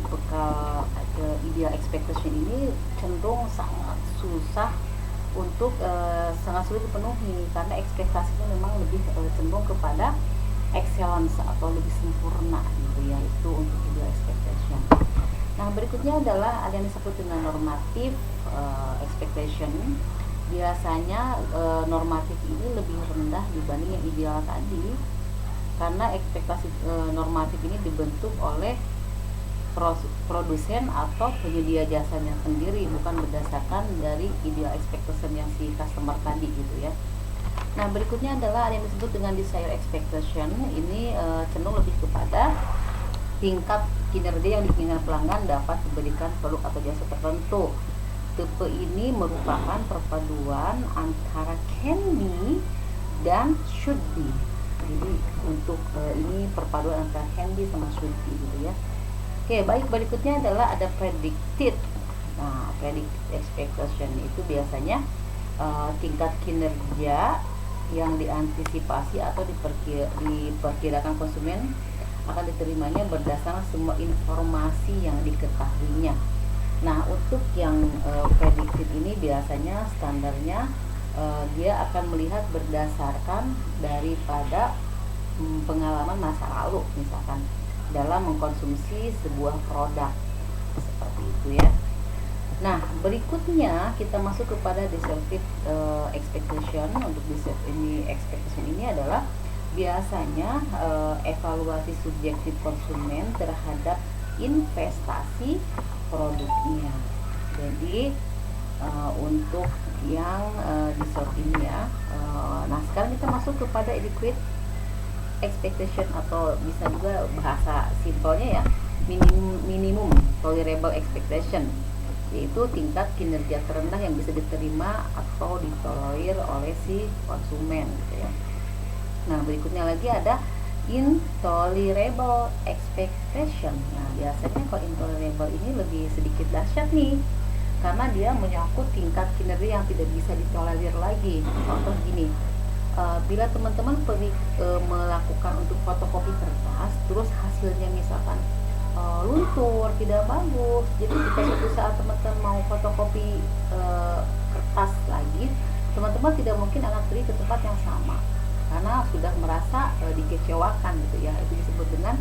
tipikal ideal expectation ini cenderung sangat susah untuk sangat sulit dipenuhi, karena ekspektasinya memang lebih cenderung kepada excellence atau lebih sempurna gitu ya, itu untuk ideal expectation. Nah, berikutnya adalah ada yang disebut dengan normative expectation. Biasanya normatif ini lebih rendah dibanding yang ideal tadi, karena ekspektasi normatif ini dibentuk oleh produsen atau penyedia jasanya sendiri, bukan berdasarkan dari ideal expectation yang si customer tadi gitu ya. Nah, berikutnya adalah ada yang disebut dengan desired expectation. Ini cenderung lebih kepada tingkat kinerja yang diinginkan pelanggan dapat diberikan produk atau jasa tertentu. Tipe ini merupakan perpaduan antara can be dan should be. Jadi untuk ini perpaduan antara can be sama should be gitu ya. Oke, baik, berikutnya adalah ada predicted. Nah, predicted expectation itu biasanya tingkat kinerja yang diantisipasi atau diperkirakan konsumen akan diterimanya berdasarkan semua informasi yang diketahuinya. Nah, untuk yang predicted ini biasanya standarnya dia akan melihat berdasarkan daripada pengalaman masa lalu, misalkan dalam mengkonsumsi sebuah produk seperti itu ya. Nah, berikutnya kita masuk kepada deceptive expectation. Untuk deceptive expectation ini adalah biasanya evaluasi subjektif konsumen terhadap investasi produknya. Jadi untuk yang deceptive ini ya. Nah, sekarang kita masuk kepada adequate expectation, atau bisa juga bahasa simpelnya ya minimum tolerable expectation, yaitu tingkat kinerja terendah yang bisa diterima atau ditolerir oleh si konsumen gitu ya. Nah, berikutnya lagi ada intolerable expectation. Nah, biasanya kalau intolerable ini lebih sedikit dahsyat nih, karena dia menyangkut tingkat kinerja yang tidak bisa ditolerir lagi. Contoh gini, bila teman-teman melakukan untuk fotokopi kertas, terus hasilnya misalkan luntur, tidak bagus, jadi jika suatu saat teman-teman mau fotokopi kertas lagi, teman-teman tidak mungkin akan pergi ke tempat yang sama karena sudah merasa dikecewakan gitu ya. Itu disebut dengan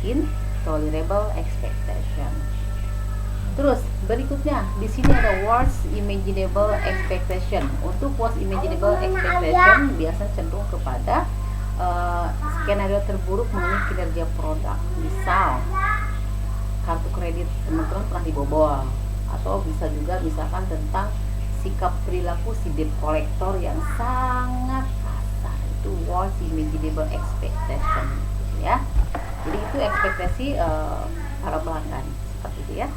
intolerable expectation. Terus berikutnya di sini ada worst imaginable expectation. Untuk worst imaginable expectation biasanya cenderung kepada skenario terburuk mengenai kinerja produk. Misal kartu kredit teman-teman pernah dibobol, atau bisa juga misalkan tentang sikap perilaku si debt collector yang sangat kasar. Itu worst imaginable expectation gitu ya. Jadi itu ekspektasi para pelanggan seperti itu ya.